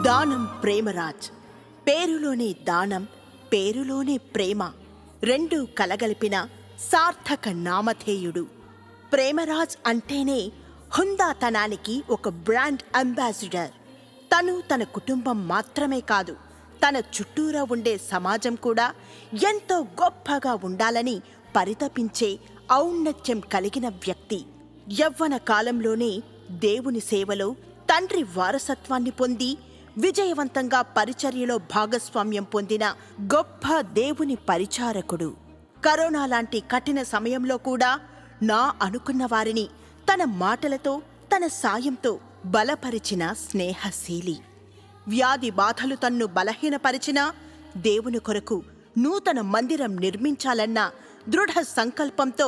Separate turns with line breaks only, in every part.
దానం ప్రేమరాజ్. పేరులోనే దానం, పేరులోనే ప్రేమ రెండూ కలగలిపిన సార్థక నామధేయుడు. ప్రేమరాజ్ అంటేనే హుందాతనానికి ఒక బ్రాండ్ అంబాసిడర్. తను తన కుటుంబం మాత్రమే కాదు, తన చుట్టూరా ఉండే సమాజం కూడా ఎంతో గొప్పగా ఉండాలని పరితపించే ఔన్నత్యం కలిగిన వ్యక్తి. యవ్వన కాలంలోనే దేవుని సేవలో తండ్రి వారసత్వాన్ని పొంది విజయవంతంగా పరిచర్యలో భాగస్వామ్యం పొందిన గొప్ప దేవుని పరిచారకుడు. కరోనా లాంటి కఠిన సమయంలో కూడా నా అనుకున్న వారిని తన మాటలతో, తన సాయంతో బలపరిచిన స్నేహశీలి. వ్యాధి బాధలు తన్ను బలహీనపరిచినా దేవుని కొరకు నూతన మందిరం నిర్మించాలన్న దృఢ సంకల్పంతో,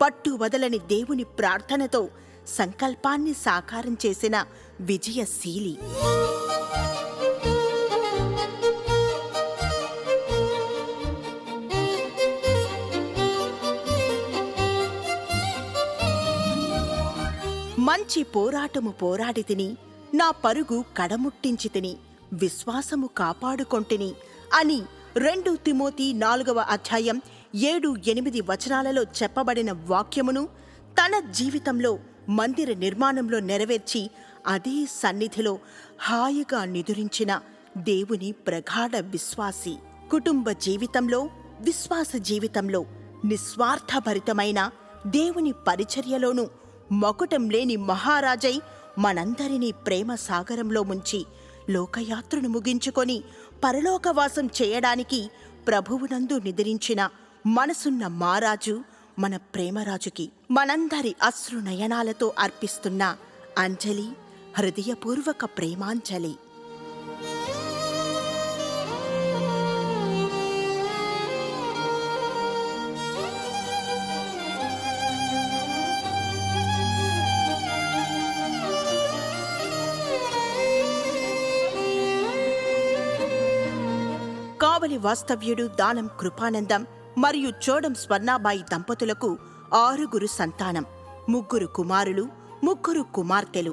పట్టు వదలని దేవుని ప్రార్థనతో సంకల్పాన్ని సాకారం చేసిన విజయశీలి. మంచి పోరాటము పోరాడి తిని, నా పరుగు కడముట్టించి తిని, విశ్వాసము కాపాడుకొంటిని అని 2 తిమోతి 4వ అధ్యాయం 7-8 వచనాలలో చెప్పబడిన వాక్యమును తన జీవితంలో మందిర నిర్మాణంలో నెరవేర్చి అదే సన్నిధిలో హాయిగా నిదురించిన దేవుని ప్రగాఢ విశ్వాసి. కుటుంబ జీవితంలో, విశ్వాస జీవితంలో నిస్వార్థభరితమైన దేవుని పరిచర్యలోనూ మకుటం లేని మహారాజై మనందరినీ ప్రేమ సాగరంలో ముంచి లోకయాత్రను ముగించుకొని పరలోకవాసం చేయడానికి ప్రభువునందు నిద్రించిన మనసున్న మారాజు మన ప్రేమరాజుకి మనందరి అశ్రునయనాలతో అర్పిస్తున్న అంజలి, హృదయపూర్వక ప్రేమాంజలి. కావలి వాస్తవ్యుడు దానం కృపానందం మరియు చోడం స్వర్ణాబాయి దంపతులకు 6 సంతానం. 3 కుమారులు, 3 కుమార్తెలు.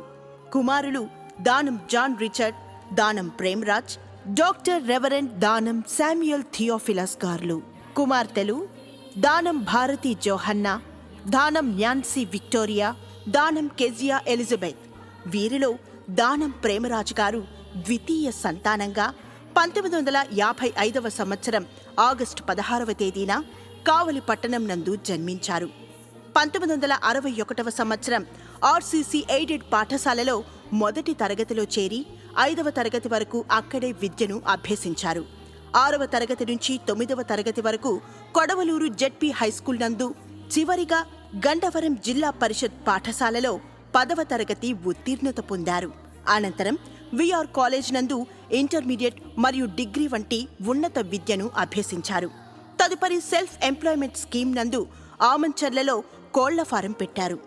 కుమారులు దానం జాన్ రిచర్డ్, దానం ప్రేమరాజ్, డాక్టర్ రెవరెండ్ దానం శామ్యుయల్ థియోఫిలస్ గార్లు. కుమార్తెలు దానం భారతి జోహన్నా, దానం న్యాన్సీ విక్టోరియా, దానం కెజియా ఎలిజబెత్. వీరిలో దానం ప్రేమరాజు గారు ద్వితీయ సంతానంగా 1955వ సంవత్సరం ఆగస్టు 16వ తేదీన కావలి పట్టణం నందు జన్మించారు. 1961వ సంవత్సరం ఆర్సీసీ ఎయిడెడ్ పాఠశాలలో మొదటి తరగతిలో చేరి 5వ తరగతి వరకు అక్కడే విద్యను అభ్యసించారు. 6వ తరగతి నుంచి 9వ తరగతి వరకు కొడవలూరు జెడ్పీ హైస్కూల్ నందు, చివరిగా గండవరం జిల్లా పరిషత్ పాఠశాలలో 10వ తరగతి ఉత్తీర్ణత పొందారు. అనంతరం విఆర్ కాలేజ్ నందు ఇంటర్మీడియట్ మరియు డిగ్రీ వంటి ఉన్నత విద్యను అభ్యసించారు. తదుపరి సెల్ఫ్ ఎంప్లాయ్మెంట్ స్కీమ్ నందు ఆమంచర్లలో కోళ్ల ఫారం పెట్టారు.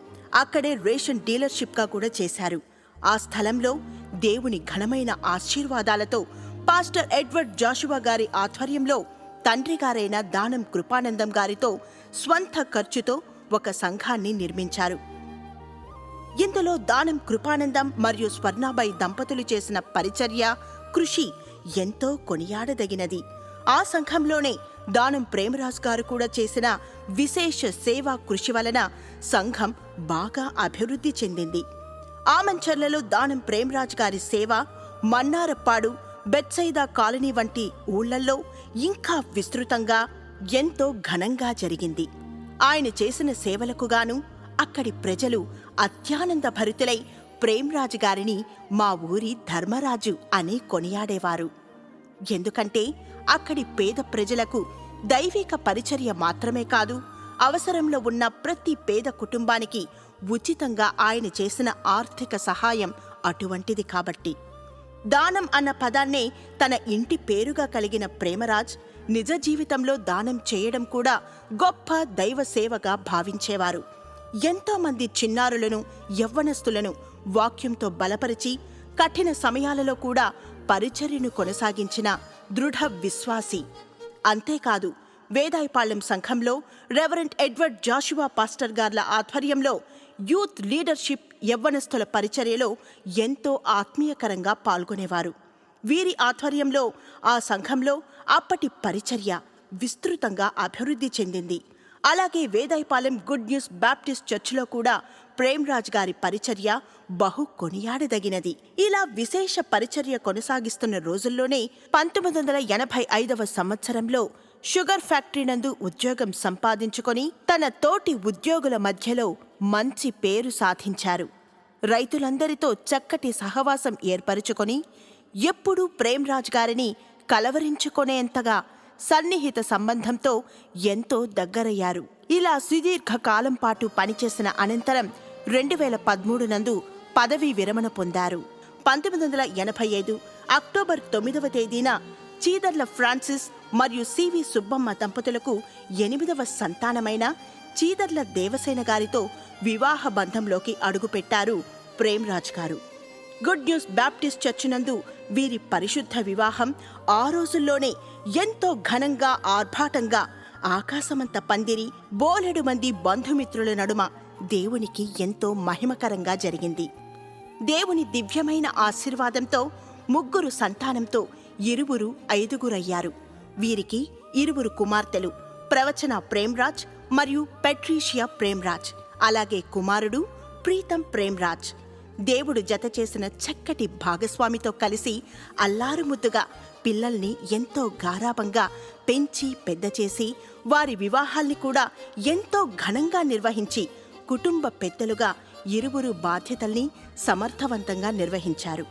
అక్కడే రేషన్ డీలర్షిప్గా కూడా చేశారు. ఆ స్థలంలో దేవుని ఘనమైన ఆశీర్వాదాలతో పాస్టర్ ఎడ్వర్డ్ జాషువా గారి ఆధ్వర్యంలో తండ్రి గారైన దానం కృపానందం గారితో స్వంత ఖర్చుతో ఒక సంఘాన్ని నిర్మించారు. ఇందులో దానం కృపానందం మరియు స్వర్ణాబాయి దంపతులు చేసిన పరిచర్య, కృషి ఎంతో కొనియాడదగినది. ఆ సంఘంలోనే దానం ప్రేమరాజ్ గారు కూడా చేసిన విశేష సేవా కృషి వలన సంఘం బాగా అభివృద్ధి చెందింది. ఆమంచర్లలో దానం ప్రేమరాజ్ గారి సేవ మన్నారప్పాడు, బెత్సైదా కాలనీ వంటి ఊళ్లల్లో ఇంకా విస్తృతంగా ఎంతో ఘనంగా జరిగింది. ఆయన చేసిన సేవలకు గాను అక్కడి ప్రజలు అత్యానంద భరితులై ప్రేమరాజు గారిని మా ఊరి ధర్మరాజు అని కొనియాడేవారు. ఎందుకంటే అక్కడి పేద ప్రజలకు దైవిక పరిచర్య మాత్రమే కాదు, అవసరంలో ఉన్న ప్రతి పేద కుటుంబానికి ఉచితంగా ఆయన చేసిన ఆర్థిక సహాయం అటువంటిది కాబట్టి. దానం అన్న పదాన్నే తన ఇంటి పేరుగా కలిగిన ప్రేమరాజ్ నిజ జీవితంలో దానం చేయడం కూడా గొప్ప దైవ సేవగా భావించేవారు. ఎంతోమంది చిన్నారులను, యవ్వనస్తులను వాక్యంతో బలపరిచి కఠిన సమయాలలో కూడా పరిచర్యను కొనసాగించిన దృఢ విశ్వాసి. అంతేకాదు, వేదాయపాళెం సంఘంలో రెవరెండ్ ఎడ్వర్డ్ జాషువా పాస్టర్ గార్ల ఆధ్వర్యంలో యూత్ లీడర్షిప్ యవ్వనస్తుల పరిచర్యలో ఎంతో ఆత్మీయకరంగా పాల్గొనేవారు. వీరి ఆధ్వర్యంలో ఆ సంఘంలో అప్పటి పరిచర్య విస్తృతంగా అభివృద్ధి చెందింది. అలాగే వేదాయపాలెం గుడ్ న్యూస్ బాప్టిస్ట్ చర్చిలో కూడా ప్రేమ్రాజ్ గారి పరిచర్య బహు కొనియాడదగినది. ఇలా విశేష పరిచర్య కొనసాగిస్తున్న రోజుల్లోనే 1985వ సంవత్సరంలో షుగర్ ఫ్యాక్టరీ నందు ఉద్యోగం సంపాదించుకొని తన తోటి ఉద్యోగుల మధ్యలో మంచి పేరు సాధించారు. రైతులందరితో చక్కటి సహవాసం ఏర్పరుచుకొని ఎప్పుడూ ప్రేమ్రాజ్ గారిని కలవరించుకొనేంతగా సన్నిహిత సంబంధంతో ఎంతో దగ్గరయ్యారు. ఇలా సుదీర్ఘకాలం పాటు పనిచేసిన అనంతరం 2013 నందు పదవీ విరమణ పొందారు. 1985 అక్టోబర్ 9వ తేదీన చీదర్ల ఫ్రాన్సిస్ మరియు సివి సుబ్బమ్మ దంపతులకు 8వ సంతానమైన చీదర్ల దేవసేన గారితో వివాహ బంధంలోకి అడుగుపెట్టారు ప్రేమ్రాజ్ గారు. గుడ్ న్యూస్ బాప్టిస్ట్ చర్చి నందు వీరి పరిశుద్ధ వివాహం ఆ రోజుల్లోనే ఎంతో ఘనంగా ఆర్భాటంగా ఆకాశమంత పందిరి, బోలెడు మంది బంధుమిత్రుల నడుమ దేవునికి ఎంతో మహిమకరంగా జరిగింది. దేవుని దివ్యమైన ఆశీర్వాదంతో 3 సంతానంతో ఇరువురు 5గురయ్యారు. వీరికి 2 కుమార్తెలు, ప్రవచన ప్రేమ్రాజ్ మరియు పెట్రీషియా ప్రేమ్రాజ్, అలాగే కుమారుడు ప్రీతం ప్రేమ్రాజ్. దేవుడు జత చేసిన చక్కటి భాగస్వామితో కలిసి అల్లారుముద్దుగా పిల్లల్ని ఎంతో గారాబంగా పెంచి పెద్ద చేసి వారి వివాహాల్ని కూడా ఎంతో ఘనంగా నిర్వహించి కుటుంబ పెద్దలుగా ఇరువురు బాధ్యతల్ని సమర్థవంతంగా నిర్వహించారు.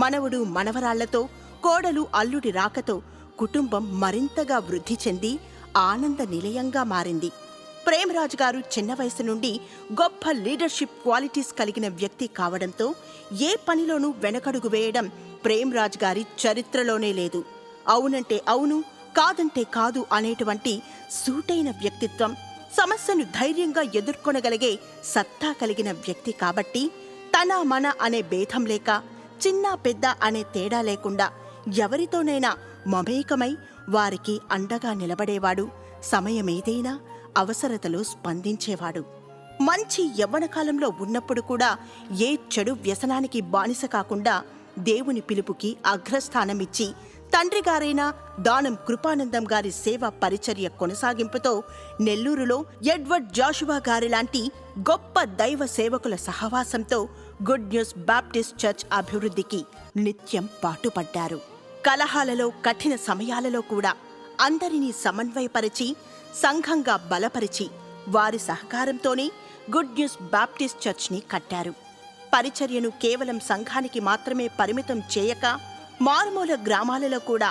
మనవడు మనవరాళ్లతో, కోడలు అల్లుడి రాకతో కుటుంబం మరింతగా వృద్ధి చెంది ఆనంద నిలయంగా మారింది. ప్రేమ్రాజ్ గారు చిన్న వయసు నుండి గొప్ప లీడర్షిప్ క్వాలిటీస్ కలిగిన వ్యక్తి కావడంతో ఏ పనిలోనూ వెనకడుగు వేయడం ప్రేమ్రాజ్ గారి చరిత్రలోనే లేదు. అవునంటే అవును, కాదంటే కాదు అనేటువంటి సూటైన వ్యక్తిత్వం, సమస్యను ధైర్యంగా ఎదుర్కొనగలిగే సత్తా కలిగిన వ్యక్తి కాబట్టి తన మన అనే భేదం లేక, చిన్న పెద్ద అనే తేడా లేకుండా ఎవరితోనైనా మమేకమై వారికి అండగా నిలబడేవాడు. సమయమేదైనా అవసరతలో స్పందించేవాడు. మంచి యవ్వనకాలంలో ఉన్నప్పుడు కూడా ఏ చెడు వ్యసనానికి బానిస కాకుండా దేవుని పిలుపుకి అగ్రస్థానమిచ్చి తండ్రిగారైన దానం కృపానందం గారి సేవ పరిచర్య కొనసాగింపుతో నెల్లూరులో ఎడ్వర్డ్ జాషువా గారి లాంటి గొప్ప దైవ సేవకుల సహవాసంతో గుడ్ న్యూస్ బాప్టిస్ట్ చర్చ్ అభివృద్ధికి నిత్యం పాటుపడ్డారు. కలహాలలో, కఠిన సమయాలలో కూడా అందరినీ సమన్వయపరిచి సంఘంగా బలపరిచి వారి సహకారంతోనే గుడ్ న్యూస్ బాప్టిస్ట్ చర్చ్ని కట్టారు. పరిచర్యను కేవలం సంఘానికి మాత్రమే పరిమితం చేయక మారుమూల గ్రామాలలో కూడా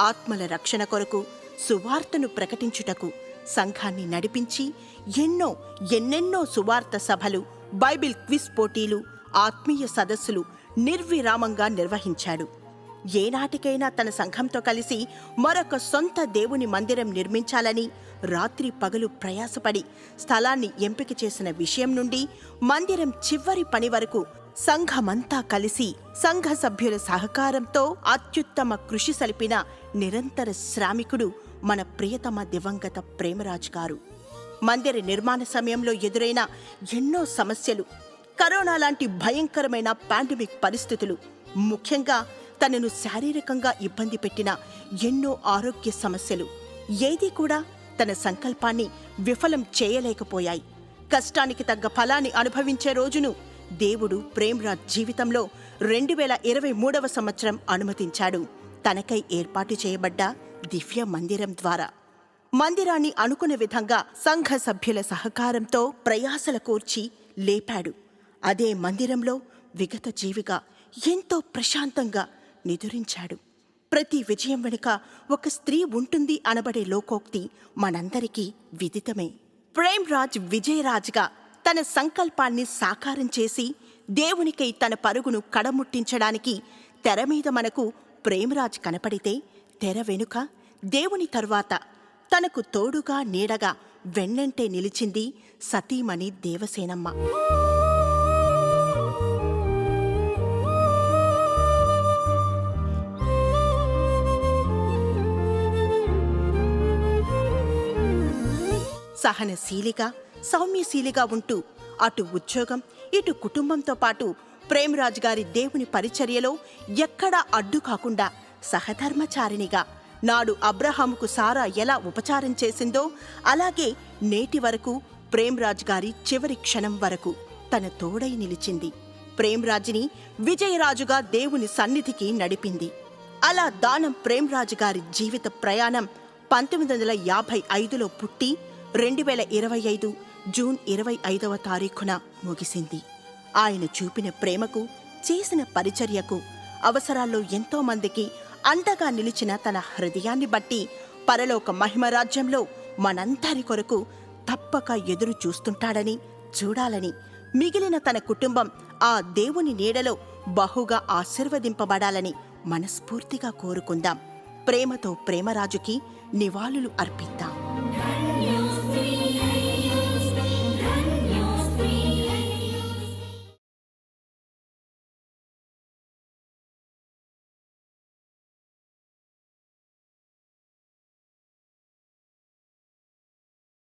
ఆత్మల రక్షణ కొరకు సువార్తను ప్రకటించుటకు సంఘాన్ని నడిపించి ఎన్నెన్నో సువార్త సభలు, బైబిల్ క్విజ్ పోటీలు, ఆత్మీయ సదస్సులు నిర్విరామంగా నిర్వహించాడు. ఏనాటికైనా తన సంఘంతో కలిసి మరొక సొంత దేవుని మందిరం నిర్మించాలని రాత్రి పగలు ప్రయాసపడి స్థలాన్ని ఎంపిక చేసిన విషయం నుండి మందిరం చివరి పని వరకు సంఘమంతా కలిసి సంఘ సభ్యుల సహకారంతో అత్యుత్తమ కృషి సలిపిన నిరంతర శ్రామికుడు మన ప్రియతమ దివంగత ప్రేమరాజ్ గారు. మందిర నిర్మాణ సమయంలో ఎదురైన ఎన్నో సమస్యలు, కరోనా లాంటి భయంకరమైన పాండమిక్ పరిస్థితులు, ముఖ్యంగా తనను శారీరకంగా ఇబ్బంది పెట్టిన ఎన్నో ఆరోగ్య సమస్యలు ఏదీ కూడా తన సంకల్పాన్ని విఫలం చేయలేకపోయాయి. కష్టానికి తగ్గ ఫలాన్ని అనుభవించే రోజును దేవుడు ప్రేమ్రాజ్ జీవితంలో 2023వ సంవత్సరం అనుమతించాడు. తనకై ఏర్పాటు చేయబడ్డ దివ్య మందిరం ద్వారా మందిరాన్ని అనుకున్న విధంగా సంఘ సభ్యుల సహకారంతో ప్రయాసల కూర్చి లేపాడు. అదే మందిరంలో విగత జీవిగా ఎంతో ప్రశాంతంగా నిదురించాడు. ప్రతి విజయం వెనుక ఒక స్త్రీ ఉంటుంది అనబడే లోకోక్తి మనందరికీ విదితమే. ప్రేమ్రాజ్ విజయరాజ్గా తన సంకల్పాన్ని సాకారం చేసి దేవునికై తన పరుగును కడముట్టించడానికి తెర మీద మనకు ప్రేమ్రాజ్ కనపడితే, తెర వెనుక దేవుని తరువాత తనకు తోడుగా నీడగా వెన్నంటే నిలిచింది సతీమణి దేవసేనమ్మ. సహనశీలిగా, సౌమ్యశీలిగా ఉంటూ అటు ఉద్యోగం, ఇటు కుటుంబంతో పాటు ప్రేమరాజు గారి దేవుని పరిచర్యలో ఎక్కడా అడ్డు కాకుండా సహధర్మచారిణిగా నాడు అబ్రహాముకు సారా ఎలా ఉపచారం చేసిందో అలాగే నేటి వరకు ప్రేమరాజు గారి చివరి క్షణం వరకు తన తోడై నిలిచింది. ప్రేమరాజుని విజయరాజుగా దేవుని సన్నిధికి నడిపింది. అలా దానం ప్రేమరాజు గారి జీవిత ప్రయాణం 1955లో పుట్టి 2025 జూన్ 25వ తారీఖున ముగిసింది. ఆయన చూపిన ప్రేమకు, చేసిన పరిచర్యకు, అవసరాల్లో ఎంతో మందికి అండగా నిలిచిన తన హృదయాన్ని బట్టి పరలోక మహిమరాజ్యంలో మనందరి కొరకు తప్పక ఎదురు చూస్తుంటాడని, చూడాలని, మిగిలిన తన కుటుంబం ఆ దేవుని నీడలో బహుగా ఆశీర్వదింపబడాలని మనస్ఫూర్తిగా కోరుకుందాం. ప్రేమతో ప్రేమరాజుకి నివాళులు అర్పిద్దాం.